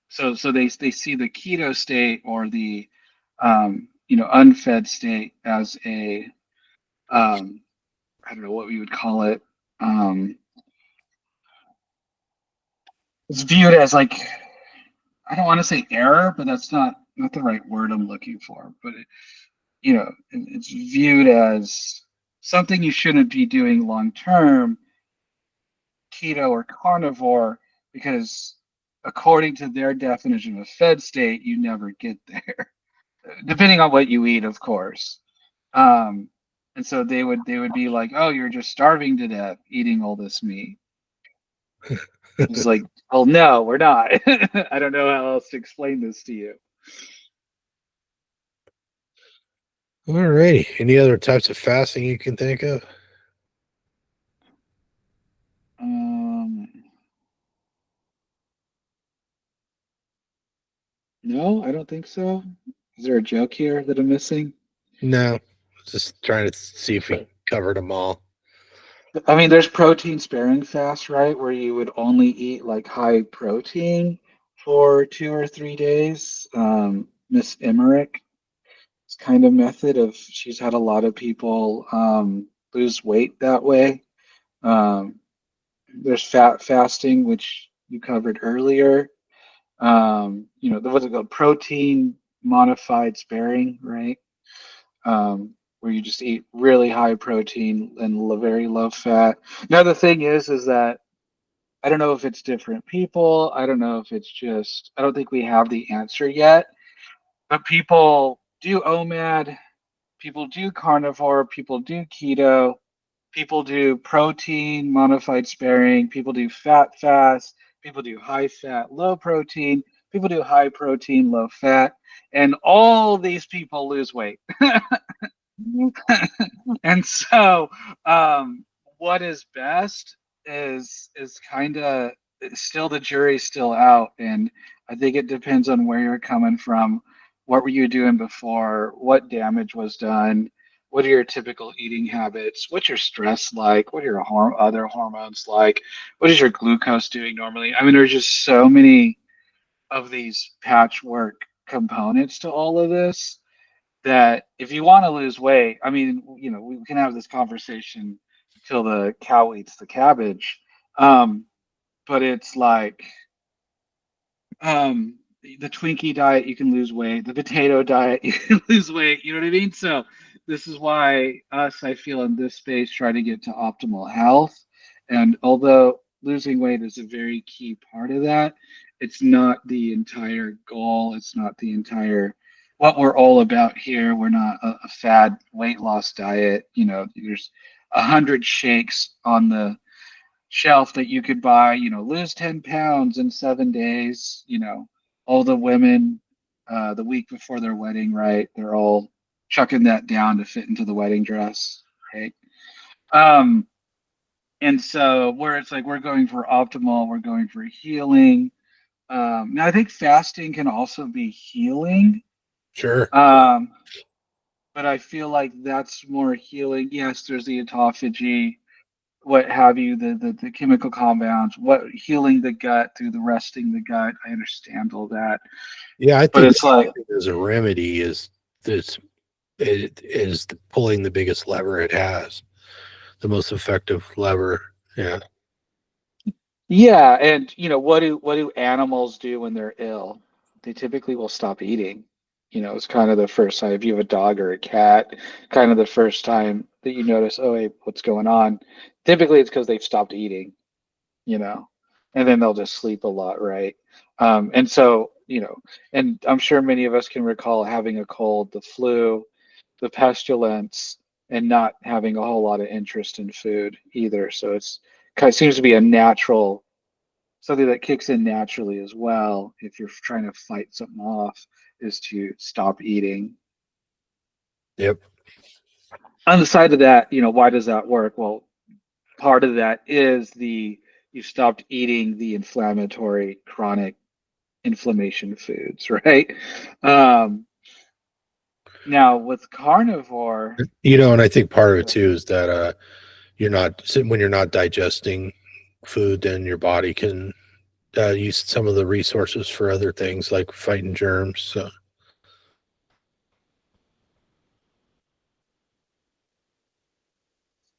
So they see the keto state or the unfed state as a I don't know what we would call it. Um, it's viewed as like I don't want to say error, but that's not the right word I'm looking for. But it's viewed as something you shouldn't be doing long term, keto or carnivore, because according to their definition of a fed state, you never get there, depending on what you eat, of course. Um, and so they would be like, oh, you're just starving to death eating all this meat. It's like, well, no, we're not. I don't know how else to explain this to you. Alrighty. Any other types of fasting you can think of? Um, No, I don't think so. Is there a joke here that I'm missing? No, just trying to see if we covered them all. I mean, there's protein sparing fast, right? Where you would only eat like high protein for 2 or 3 days. Miss Emmerich, it's kind of method of she's had a lot of people lose weight that way. Um, there's fat fasting, which you covered earlier. There was a protein modified sparing, right? Where you just eat really high protein and very low fat. Now the thing is that I don't know if it's different people. I don't know if it's just I don't think we have the answer yet. But people do OMAD, people do carnivore, people do keto, people do protein modified sparing, people do fat fast, people do high fat, low protein, people do high protein, low fat, and all these people lose weight. And so, um, what is best is kind of still the jury's still out, and I think it depends on where you're coming from. What were you doing before? What damage was done? What are your typical eating habits? What's your stress like? What are your other hormones like? What is your glucose doing normally? I mean, there's just so many of these patchwork components to all of this that if you want to lose weight, I mean, we can have this conversation till the cow eats the cabbage. Um, but it's like the Twinkie diet, you can lose weight. The potato diet, you can lose weight. You know what I mean? So this is why I feel in this space, try to get to optimal health. And although losing weight is a very key part of that, it's not the entire goal. It's not the entire what we're all about here. We're not a fad weight loss diet. There's 100 shakes on the shelf that you could buy, lose 10 pounds in 7 days. All the women the week before their wedding, right? They're all chucking that down to fit into the wedding dress, right? Um, and so where it's like we're going for optimal, we're going for healing. Now I think fasting can also be healing. Sure. Um, but I feel like that's more healing. Yes, there's the autophagy, what have you, the chemical compounds, what healing the gut through the resting the gut. I understand all that, Yeah, I but think it's like, fasting as a remedy is it is pulling the biggest lever it has, the most effective lever. Yeah. yeah, and what do animals do when they're ill? They typically will stop eating. It's kind of the first time if you have a dog or a cat, kind of the first time that you notice, oh, hey, what's going on? Typically, it's because they've stopped eating. you know, and then they'll just sleep a lot, right? And so, and I'm sure many of us can recall having a cold, the flu, the pestilence, and not having a whole lot of interest in food either. So it's kind of seems to be a natural something that kicks in naturally as well if you're trying to fight something off is to stop eating. Yep. On the side of that, why does that work? Well, part of that is you stopped eating the inflammatory chronic inflammation foods, right? Um, now with carnivore, And I think part of it too is that you're not when you're not digesting food, then your body can use some of the resources for other things like fighting germs. So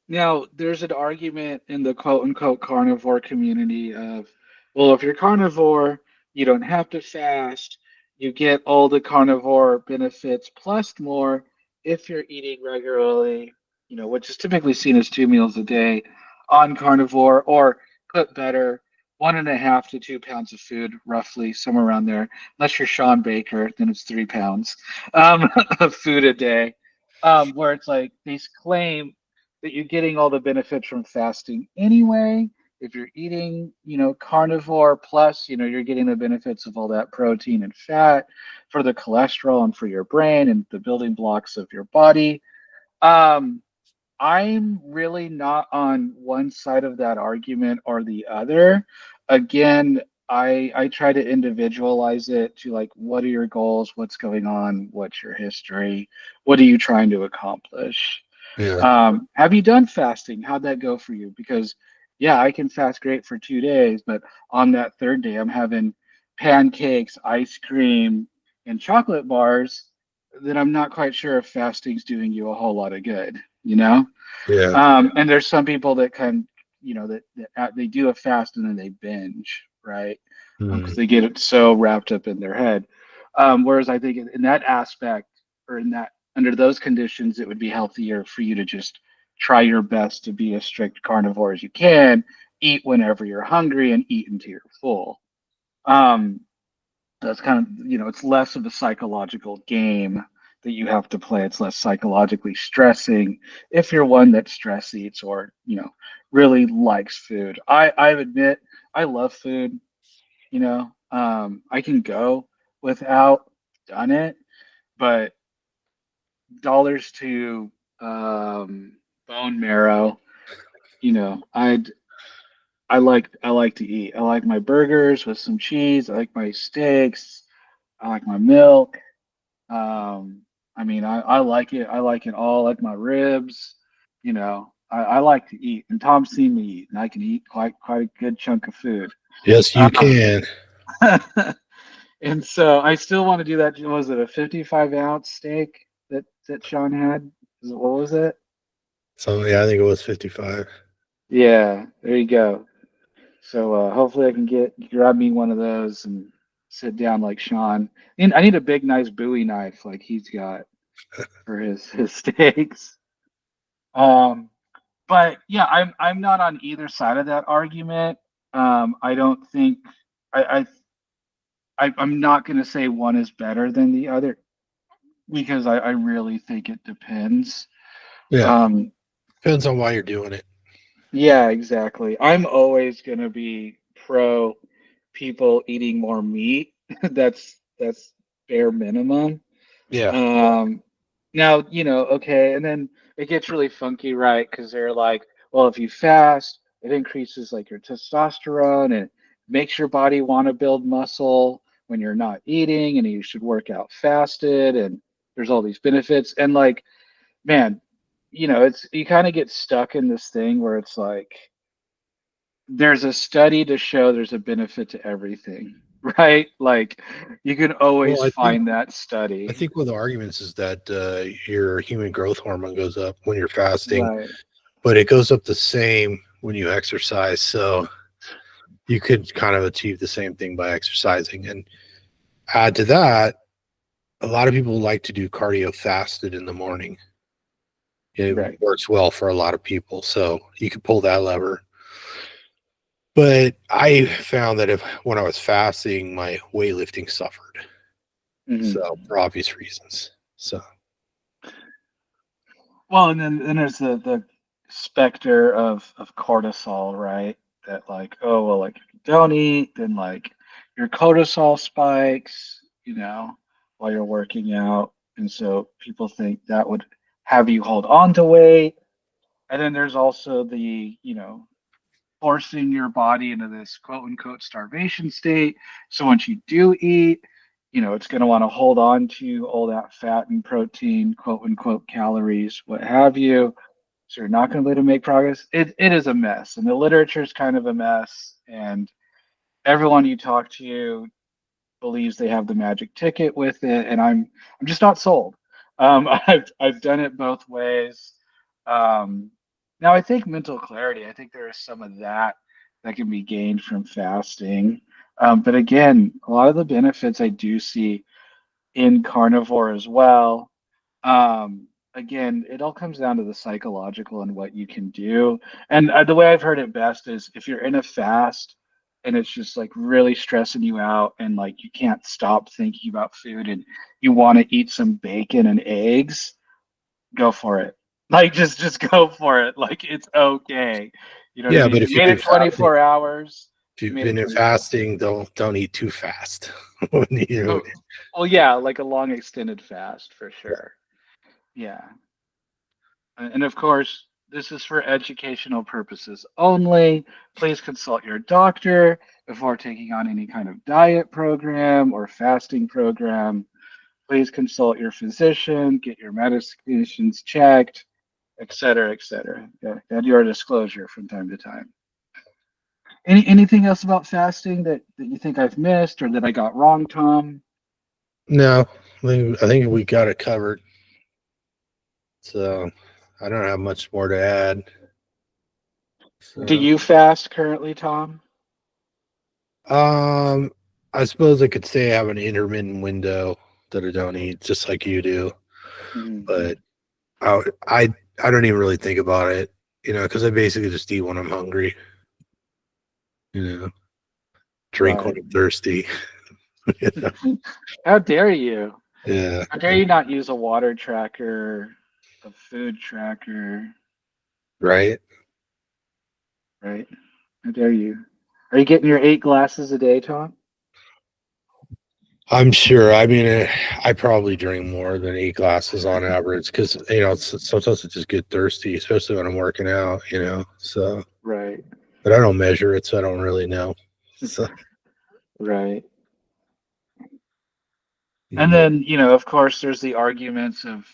now there's an argument in the quote unquote carnivore community of, well, if you're carnivore, you don't have to fast. You get all the carnivore benefits plus more if you're eating regularly, which is typically seen as 2 meals a day on carnivore, or put better, 1.5 to 2 pounds of food, roughly somewhere around there. Unless you're Sean Baker, then it's 3 pounds of food a day. Where it's like they claim that you're getting all the benefits from fasting anyway. If you're eating, carnivore plus, you're getting the benefits of all that protein and fat for the cholesterol and for your brain and the building blocks of your body. Um, I'm really not on one side of that argument or the other. Again, I try to individualize it to like, what are your goals? What's going on? What's your history? What are you trying to accomplish? Yeah. Have you done fasting? How'd that go for you? Because yeah, I can fast great for 2 days, but on that third day, I'm having pancakes, ice cream, and chocolate bars. Then I'm not quite sure if fasting's doing you a whole lot of good, you know? Yeah. And there's some people that can, they do a fast and then they binge, right? Because Mm. they get it so wrapped up in their head. Whereas I think in that aspect, or in that under those conditions, it would be healthier for you to just try your best to be as strict carnivore as you can, eat whenever you're hungry, and eat until you're full. Um, that's kind of, it's less of a psychological game that you have to play. It's less psychologically stressing if you're one that stress eats or, really likes food. I admit I love food, I can go without done it, but dollars to bone marrow, you know, I'd I like to eat. I like my burgers with some cheese. I like my steaks. I like my milk. I mean, I like it. I like it all. I like my ribs. I like to eat, and Tom's seen me eat, and I can eat quite a good chunk of food. Yes, you can. And so I still want to do that. Was it a 55-ounce steak that Sean had? What was it? So yeah, I think it was 55. Yeah, there you go. So hopefully I can grab me one of those and sit down like Sean. And I need a big, nice Bowie knife like he's got for his steaks. Um, but yeah, I'm not on either side of that argument. I don't think I'm not going to say one is better than the other because I really think it depends. Yeah. Um, Depends on why you're doing it. yeah, exactly. I'm always going to be pro people eating more meat. That's bare minimum. Yeah. Um, Now, okay, and then it gets really funky, right? Because they're like, well, if you fast, it increases like your testosterone and it makes your body want to build muscle when you're not eating, and you should work out fasted, and there's all these benefits. And like, man, it's you kind of get stuck in this thing where it's like there's a study to show there's a benefit to everything, right? Like you can Well, always I think find that I study. think one of the arguments is that your human growth hormone goes up when you're fasting, Right. but it goes up the same when you exercise. So you could kind of achieve the same thing by exercising. And add to that, a lot of people like to do cardio fasted in the morning. It Right. works well for a lot of people. So you could pull that lever. But I found that if when I was fasting, my weightlifting suffered. So Hmm. for obvious reasons. So Well, and then there's the specter of cortisol, right? That like, oh well, like if you don't eat, then like your cortisol spikes, while you're working out, and so people think that would have you hold on to weight. And then there's also the, forcing your body into this quote unquote starvation state. So once you do eat, it's going to want to hold on to all that fat and protein, quote unquote calories, what have you. So you're not going to be able to make progress. It is a mess, and the literature is kind of a mess. And everyone you talk to believes they have the magic ticket with it, and I'm just not sold. I've done it both ways. Um, Now I think mental clarity. I think there is some of that can be gained from fasting. But again, a lot of the benefits I do see in carnivore as well. Again, it all comes down to the psychological and what you can do. And the way I've heard it best is if you're in a fast and it's just like really stressing you out and like you can't stop thinking about food and you want to eat some bacon and eggs, go for it. Like just go for it. Like it's okay. You know what I yeah, mean? but You if you've made been it fasting, 24 hours. if You you've made it been in 24. fasting, don't eat too fast. When Oh, well, yeah, like a long extended fast for yeah. sure. Yeah. And of course, This is for educational purposes only. Please consult your doctor before taking on any kind of diet program or fasting program. Please consult your physician, get your medications checked, etc., etc. Add your disclosure from time to time. Anything else about fasting that you think I've missed or that I got wrong, Tom? No, I think we got it covered. So I don't have much more to add. Do So, you fast currently, Tom? um, I suppose I could say I have an intermittent window that I don't eat, just like you do. Mm-hmm. But I, I, I don't even really think about it, because I basically just eat when I'm hungry. You know, drink when Right. I'm thirsty. you know? How dare you? Yeah, How dare you not use a water tracker, a food tracker, right. right? How dare you? Are you getting your 8 glasses a day, Tom? I'm sure. I mean, I probably drink more than 8 glasses on average because sometimes I just get thirsty, especially when I'm working out. So, Right, but I don't measure it, so I don't really know. So, right. And yeah. then, of course, there's the arguments of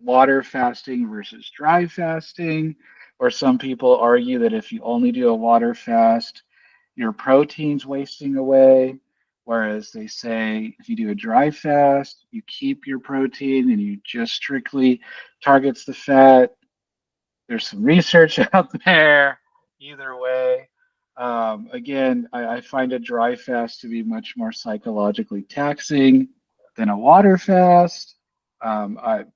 water fasting versus dry fasting, or some people argue that if you only do a water fast, your protein's wasting away. Whereas they say if you do a dry fast, you keep your protein and you just strictly targets the fat. There's some research out there. Either way, again, I find a dry fast to be much more psychologically taxing than a water fast.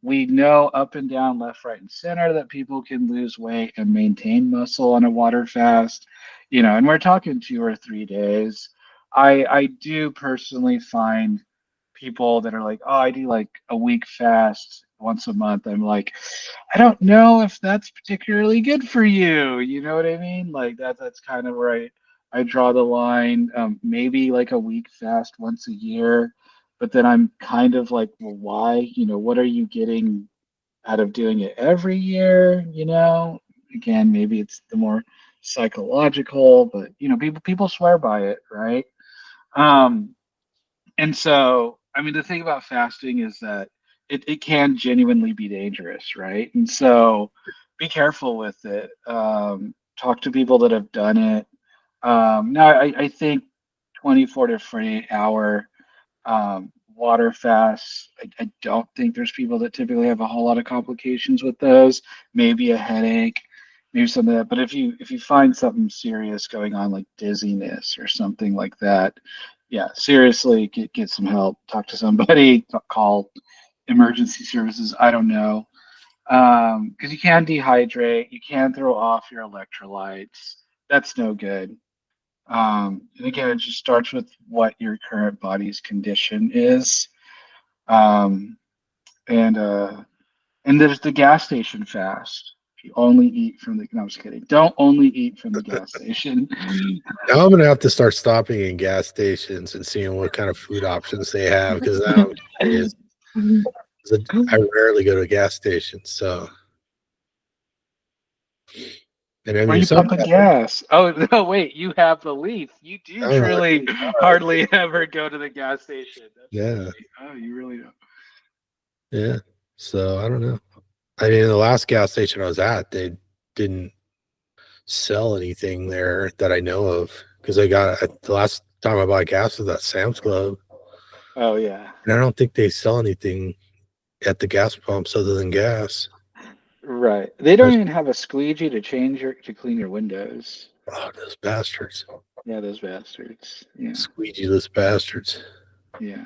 We know up and down, left, right, and center that people can lose weight and maintain muscle on a water fast. And we're talking 2 or 3 days. I do personally find people that are like, oh, I do like a week fast once a month. I'm like, I don't know if that's particularly good for you. You know what I mean? Like that's kind of where I draw the line. Maybe like a week fast once a year, but then I'm kind of like, well, why? What are you getting out of doing it every year? Again, maybe it's the more psychological, but people swear by it, right? Um, and so, I mean, the thing about fasting is that it can genuinely be dangerous, right? And so be careful with it. Talk to people that have done it. Now, I think 24 to 48 hour water fasts, I don't think there's people that typically have a whole lot of complications with those. Maybe a headache, maybe something like that. But if you find something serious going on, like dizziness or something like that, yeah, seriously, get some help. Talk to somebody. Call emergency services. I don't know, because you can dehydrate. You can throw off your electrolytes. That's no good. And again, it just starts with what your current body's condition is. Um, and there's the gas station fast. If you only eat from the, no, I'm just kidding. Don't only eat from the gas station. Now I'm gonna have to start stopping in gas stations and seeing what kind of food options they have because now I'm curious. 'Cause I rarely go to gas stations, so and I Where mean you some. pumping gas? Oh no, wait, you have the leaf. You do I don't know. truly hardly ever go to the gas station. That's Yeah, right. Oh, you really don't. yeah. So I don't know. I mean, the last gas station I was at, they didn't sell anything there that I know of because the last time I bought gas was at Sam's Club, Oh yeah. and I don't think they sell anything at the gas pumps other than gas. Right. They don't That's, even have a squeegee to clean your windows. oh, those bastards, Yeah, those bastards. Yeah. squeegee-less bastards. Yeah.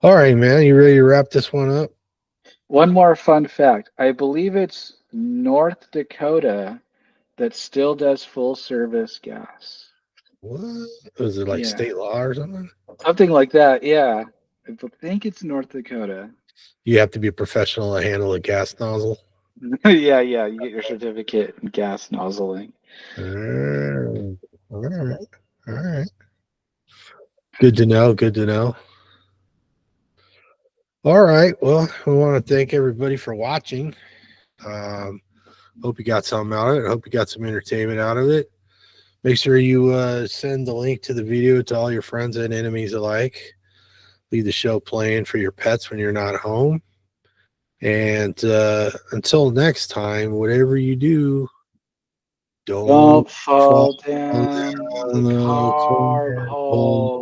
All right, man, you ready to wrap this one up? One more fun fact. I believe it's North Dakota that still does full service gas. What was it like Yeah. state law or something? Something like that. Yeah. I think it's North Dakota. You have to be a professional to handle a gas nozzle. Yeah, yeah. You get your certificate in gas nozzling. All right, all right. Good to know. Good to know. All right. Well, we want to thank everybody for watching. Hope you got something out of it. Hope you got some entertainment out of it. Make sure you send the link to the video to all your friends and enemies alike. Leave the show playing for your pets when you're not home. And until next time, whatever you do, don't Don't fall fall down the down the card cornhole hole.